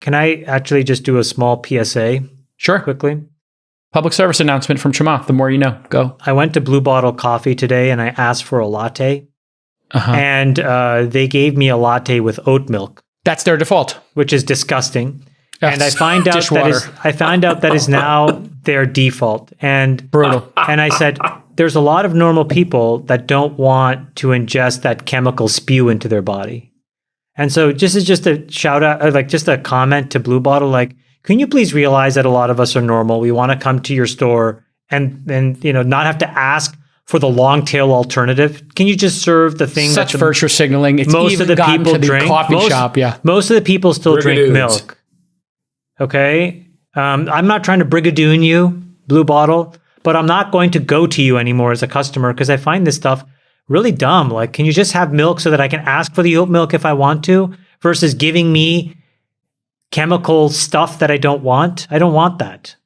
Can I actually just do a small PSA Sure. quickly? Public service announcement from Chamath. The more you know. Go. I went to Blue Bottle Coffee today and I asked for a latte. Uh-huh. And they gave me a latte with oat milk, That's their default. which is disgusting. Yes. And I find out that is now their default. And Brutal. And I said, there's a lot of normal people that don't want to ingest that chemical spew into their body. And so this is just a shout out, like just a comment to Blue Bottle, like, can you please realize that a lot of us are normal? We want to come to your store and not have to ask for the long tail alternative. Can you just serve the thing Such that virtue signaling. It's most even of the gotten people to the drink? coffee shop. Yeah. Most of the people still drink Brigadoods. milk. Okay? I'm not trying to brigadoon you, Blue Bottle, but I'm not going to go to you anymore as a customer because I find this stuff really dumb. Like, can you just have milk so that I can ask for the oat milk if I want to versus giving me chemical stuff that I don't want? I don't want that.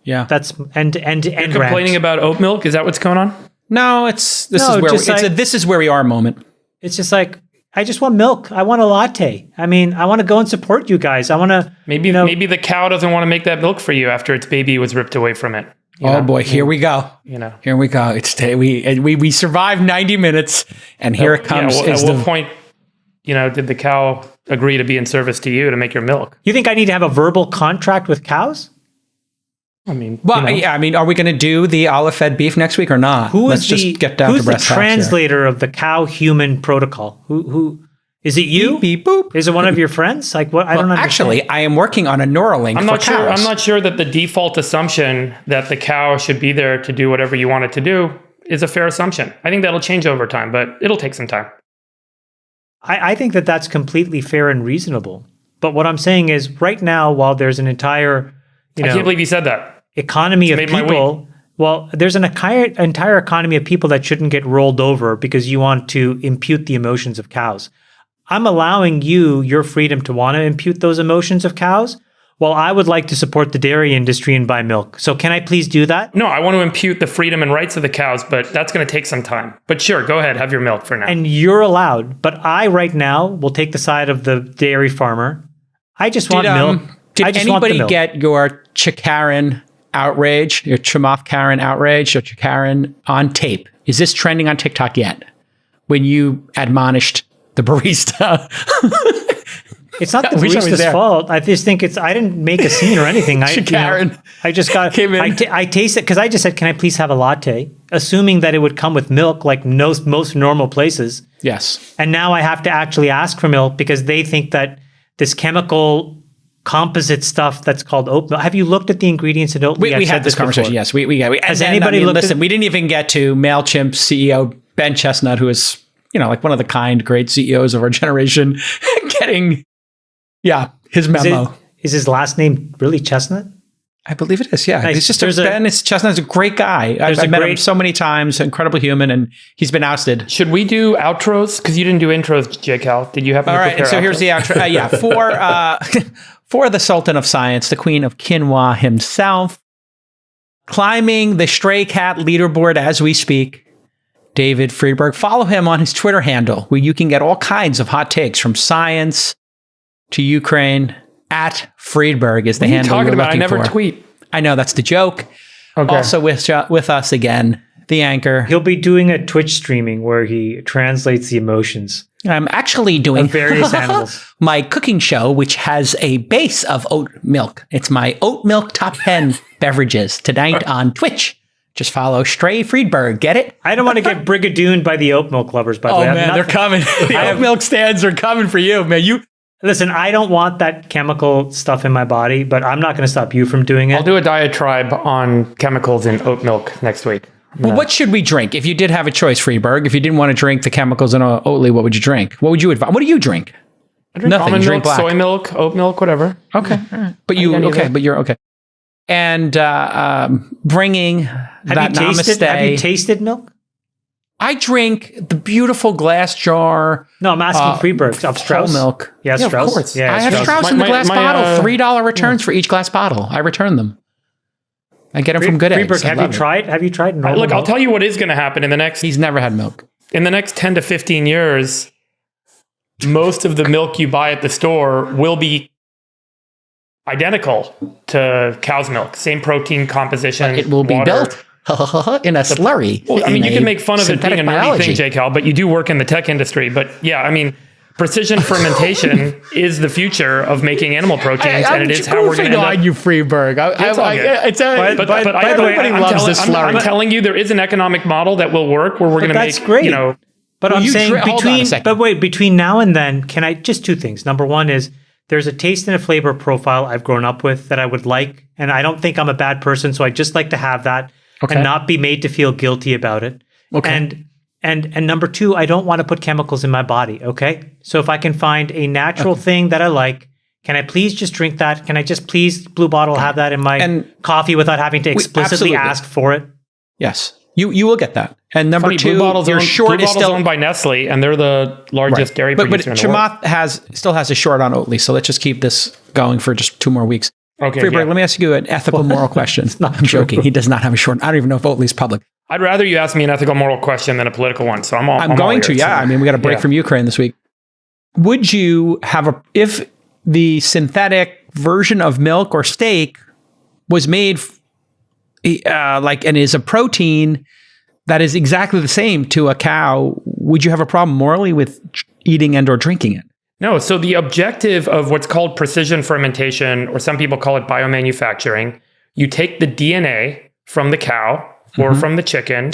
Yeah. That's end You're complaining about oat milk? Is that what's going on? No, this No, is where just like- this is where we are moment. It's just like, I just want milk. I want a latte. I mean, I want to go and support you guys. I want to Maybe the cow doesn't want to make that milk for you after its baby was ripped away from it. Oh boy, here we go. Here we go. It's we survived 90 minutes, and here it comes. Yeah, at what point, did the cow agree to be in service to you to make your milk? You think I need to have a verbal contract with cows? I mean, Well, yeah, I mean, are we going to do the olive-fed beef next week or not? Let's just get down to who's the brass tacks here. translator of the cow-human protocol? Who is it? You? Beep, beep, boop. Is it one of your friends? Like what? I don't understand. Actually, I am working on a Neuralink I'm for not sure. cows. I'm not sure that the default assumption that the cow should be there to do whatever you want it to do is a fair assumption. I think that'll change over time, but it'll take some time. I think that that's completely fair and reasonable. But what I'm saying is, right now, while there's an entire, I can't believe you said that. economy of made my people. Well, there's an entire economy of people that shouldn't get rolled over because you want to impute the emotions of cows. I'm allowing you your freedom to want to impute those emotions of cows, while I would like to support the dairy industry and buy milk. So can I please do that? No, I want to impute the freedom and rights of the cows, but that's going to take some time. But sure, go ahead, have your milk for now. And you're allowed, but I right now will take the side of the dairy farmer. I just want milk. Did I just want the anybody milk. get your Chamath outrage, your Chamath Karen outrage, your Karen on tape? Is this trending on TikTok yet? When you admonished the barista. It's not the I wish I was barista's there. fault. I just think I didn't make a scene or anything. Karen I just got, came in. I tasted, because I just said, can I please have a latte? Assuming that it would come with milk like most normal places. Yes. And now I have to actually ask for milk because they think that this chemical composite stuff that's called oat milk. Have you looked at the ingredients in oat milk? We had this conversation. Yes. Has anybody looked at we didn't even get to MailChimp CEO Ben Chestnut, who is, like one of the kind, great CEOs of our generation, getting, his memo. Is his last name really Chestnut? I believe it is. Yeah. Nice. He's just There's Ben Chestnut's a great guy. I've met him so many times, incredibly human, and he's been ousted. Should we do outros? Because you didn't do intros, J. Cal. Did you happen All to right, and so prepare here's the outro. For the Sultan of Science, the Queen of Quinoa himself, climbing the stray cat leaderboard as we speak, David Friedberg. Follow him on his Twitter handle, where you can get all kinds of hot takes from science to Ukraine. At Friedberg is the What are you handle talking you're about? I looking never for. tweet. I know, that's the joke. Okay. Also with us again, the anchor. He'll be doing a Twitch streaming where he translates the emotions I'm actually doing of various animals. my cooking show, which has a base of oat milk. It's my oat milk top 10 beverages tonight on Twitch. Just follow Stray Friedberg. Get it? I don't want to get brigadooned by the oat milk lovers, by the Oh way. I have man, they're nothing- coming. The oat milk stands are coming for you, man. Listen, I don't want that chemical stuff in my body, but I'm not going to stop you from doing it. I'll do a diatribe on chemicals in oat milk next week. But what should we drink? If you did have a choice, Friedberg, if you didn't want to drink the chemicals in Oatly, what would you drink? What would you advise? What do you drink? I drink Nothing. almond Drink milk, black. soy milk, oat milk, whatever. Okay. All right. But you're okay. And bringing that namaste. Have you tasted milk? I drink the beautiful glass jar. No, I'm asking Friedberg of Strauss. Whole milk. Yeah, Yeah, of Strauss. course. Yeah, I have Strauss in the glass bottle. $3 returns for each glass bottle. I return them. I get them from Good Friedberg, Eggs. I have you love it. tried? Have you tried normal Look, I'll milk? tell you what is going to happen in the next He's never had milk. 10 to 15 years. Most of the milk you buy at the store will be identical to cow's milk, same protein composition. It will be water. built in a slurry. Well, I mean, you in can a make fun of it being synthetic a nerdy biology. thing, J. Cal, but you do work in the tech industry. But yeah, I mean, precision fermentation is the future of making animal proteins, and it is how we're going to end up. you, Freeberg. By the way, everybody loves this slurry. I'm telling you, there is an economic model that will work where we're going to make, that's great. you know, But Well, I'm you saying hold on a second. between now and then, can I just two things? Number one is there's a taste and a flavor profile I've grown up with that I would like, and I don't think I'm a bad person, so I just like to have that and not be made to feel guilty about it. Okay. And number two, I don't want to put chemicals in my body. Okay, so if I can find a natural thing that I like, can I please just drink that? Can I just please Blue Bottle have that in my coffee without having to explicitly ask for it? Yes, you will get that. And number Funny, two, Blue Bottle's your owned, short Blue is Bottle's still owned by Nestle, and they're the largest dairy but producer in the world. Chamath still has a short on Oatly, so let's just keep this going for just 2 more weeks. Okay, Freeberg, yeah. let me ask you an ethical, moral question. I'm true. joking. He does not have a short. I don't even know if Oatly's public. I'd rather you ask me an ethical, moral question than a political one. So I'm I'm all going to. ears. Yeah, I mean, we got a break Yeah. from Ukraine this week. Would you have if the synthetic version of milk or steak was made and is a protein that is exactly the same to a cow, would you have a problem morally with eating and or drinking it? No, so the objective of what's called precision fermentation, or some people call it biomanufacturing, you take the DNA from the cow or from the chicken,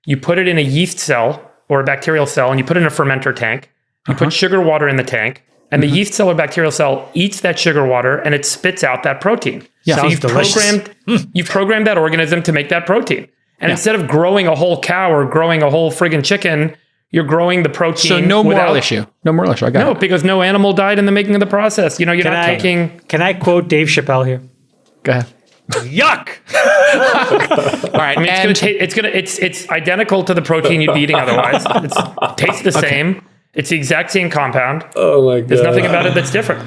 you put it in a yeast cell or a bacterial cell, and you put it in a fermenter tank. You put sugar water in the tank, and the yeast cell or bacterial cell eats that sugar water, and it spits out that protein. Yeah. So Sounds you've delicious. programmed that organism to make that protein. And instead of growing a whole cow or growing a whole friggin' chicken, you're growing the protein. So no moral without- issue. No moral issue. I got No, it. because no animal died in the making of the process. You know, you're not taking. Can I quote Dave Chappelle here? Go ahead. Yuck! All right. I mean, it's identical to the protein you'd be eating otherwise. It tastes the same. It's the exact same compound. Oh my god. There's nothing about it that's different.